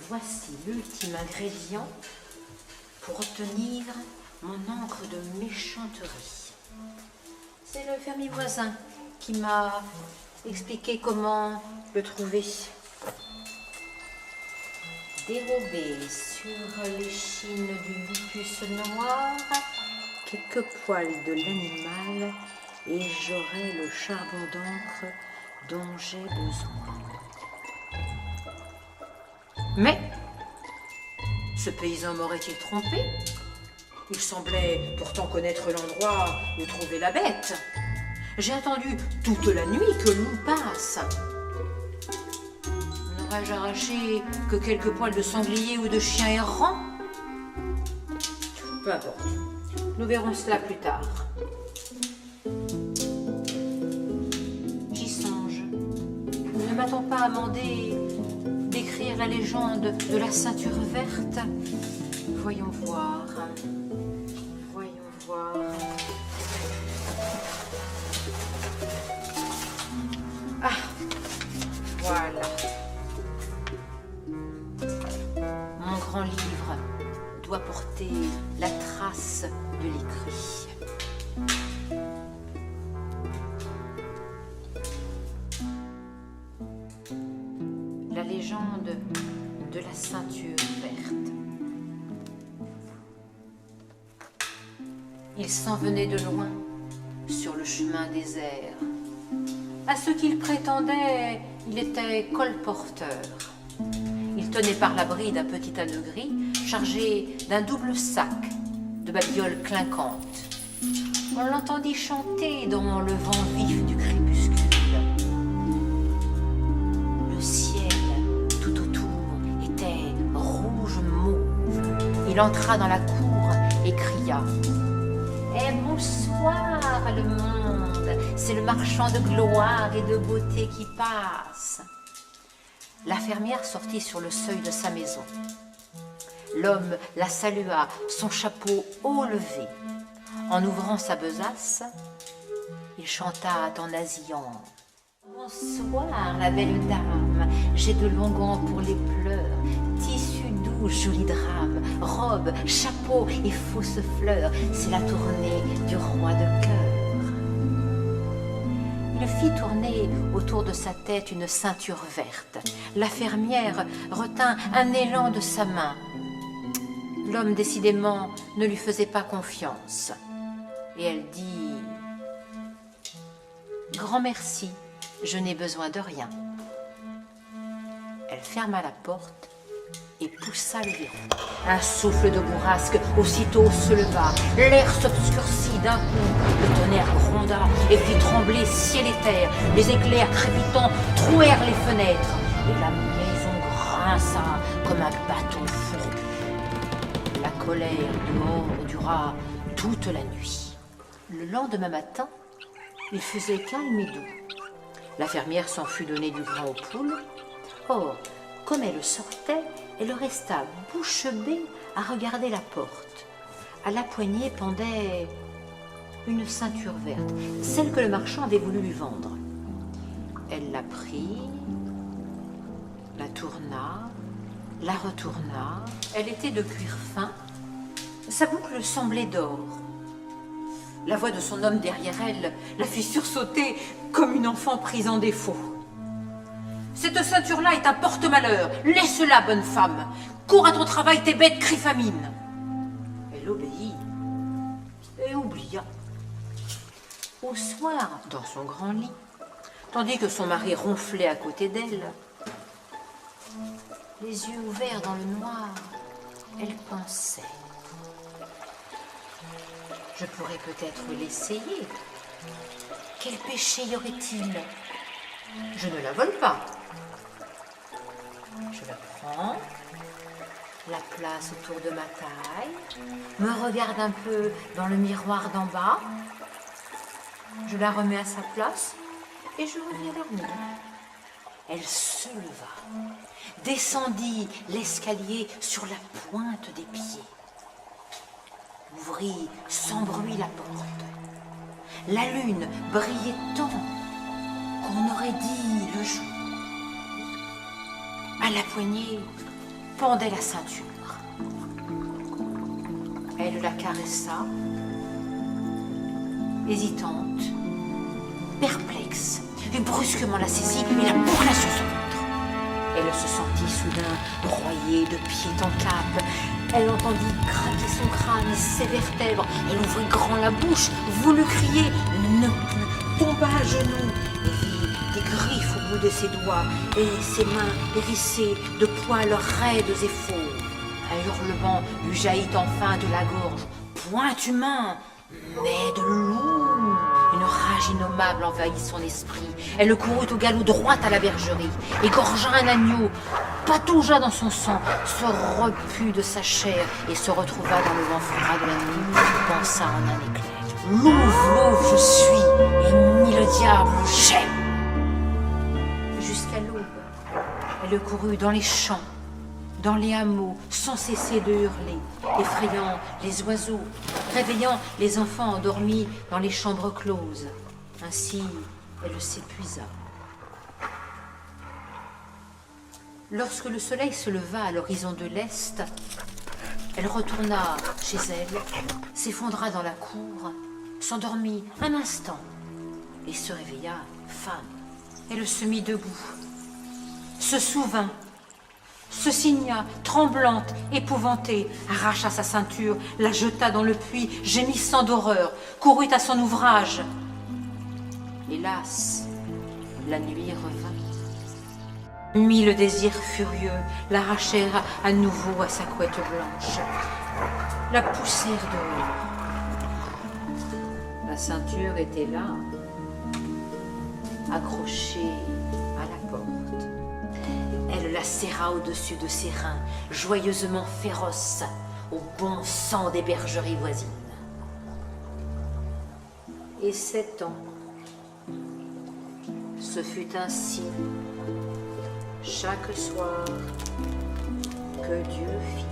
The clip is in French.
Voici l'ultime ingrédient pour obtenir mon encre de méchanterie. C'est le fermier voisin qui m'a expliqué comment le trouver. Dérober sur l'échine du lupus noir quelques poils de l'animal et j'aurai le charbon d'encre dont j'ai besoin. Mais ce paysan m'aurait-il trompé? Il semblait pourtant connaître l'endroit où trouver la bête. J'ai attendu toute la nuit que le loup passe. N'aurais-je arraché que quelques poils de sanglier ou de chien errant? Peu importe, nous verrons cela plus tard. J'y songe. Ne m'a-t-on pas amandé d'écrire la légende de la ceinture verte? Voyons voir. Ah, voilà. Mon grand livre doit porter la trace de l'écrit. La légende de la ceinture verte. Il s'en venait de loin, sur le chemin désert. À ce qu'il prétendait, il était colporteur. Il tenait par la bride un petit âne gris, chargé d'un double sac de babioles clinquantes. On l'entendit chanter dans le vent vif du crépuscule. Le ciel tout autour était rouge mauve. Il entra dans la cour et cria: Eh bonsoir le monde, c'est le marchand de gloire et de beauté qui passe. La fermière sortit sur le seuil de sa maison. L'homme la salua, son chapeau haut levé. En ouvrant sa besace, il chanta en nasillant: Bonsoir la belle dame, j'ai de longs gants pour les pleurs, tissu doux, joli drame, robe, chapeau et fausses fleurs, c'est la tournée du roi de cœur. Il fit tourner autour de sa tête une ceinture verte. La fermière retint un élan de sa main. L'homme décidément ne lui faisait pas confiance. Et elle dit: Grand merci, je n'ai besoin de rien. Elle ferma la porte et poussa le verrou. Un souffle de bourrasque aussitôt se leva. L'air s'obscurcit d'un coup. Le tonnerre gronda et fit trembler ciel et terre. Les éclairs crépitants trouèrent les fenêtres. Et la maison grinça comme un bâton fourbu. La colère dehors dura toute la nuit. Le lendemain matin, il faisait calme et doux. La fermière s'en fut donner du grain aux poules. Or, comme elle sortait, elle resta bouche bée à regarder la porte. À la poignée pendait une ceinture verte, celle que le marchand avait voulu lui vendre. Elle la prit, la tourna, la retourna. Elle était de cuir fin. Sa boucle semblait d'or. La voix de son homme derrière elle la fit sursauter comme une enfant prise en défaut. Cette ceinture-là est un porte-malheur. Laisse-la, bonne femme. Cours à ton travail, tes bêtes crient famine. Elle obéit et oublia. Au soir, dans son grand lit, tandis que son mari ronflait à côté d'elle, les yeux ouverts dans le noir, elle pensait: Je pourrais peut-être l'essayer. Quel péché y aurait-il? Je ne la vole pas. Je la prends, la place autour de ma taille, me regarde un peu dans le miroir d'en bas, je la remets à sa place et je reviens dormir. Elle se leva, descendit l'escalier sur la pointe des pieds, ouvrit sans bruit la porte. La lune brillait tant qu'on aurait dit le jour. À la poignée, pendait la ceinture. Elle la caressa, hésitante, perplexe, et brusquement la saisit et la bourra sur son ventre. Elle se sentit soudain broyée de pied en cap. Elle entendit craquer son crâne et ses vertèbres. Elle ouvrit grand la bouche, voulut crier, ne put, tomba à genoux et vit des griffes au bout de ses doigts et ses mains hérissées de poils raides et fauves. Un hurlement lui jaillit enfin de la gorge. Point humain, mais de loup. Une rage innommable envahit son esprit. Elle courut au galop droit à la bergerie, égorgea un agneau, pataugea dans son sang, se reput de sa chair et se retrouva dans le vent froid de la nuit, pensa en un éclair. Louve, je suis, et ni le diable, j'aime. Jusqu'à l'aube, elle courut dans les champs, dans les hameaux, sans cesser de hurler, effrayant les oiseaux, réveillant les enfants endormis dans les chambres closes. Ainsi, elle s'épuisa. Lorsque le soleil se leva à l'horizon de l'Est, elle retourna chez elle, s'effondra dans la cour, s'endormit un instant et se réveilla femme. Elle se mit debout, se souvint, se signa, tremblante, épouvantée, arracha sa ceinture, la jeta dans le puits, gémissant d'horreur, courut à son ouvrage. Hélas, la nuit revint. Mille désirs furieux l'arrachèrent à nouveau à sa couette blanche, la poussèrent dehors. La ceinture était là, accrochée à la porte. Elle la serra au-dessus de ses reins, joyeusement féroce, au bon sang des bergeries voisines. Et 7 ans, ce fut ainsi, chaque soir, que Dieu fit.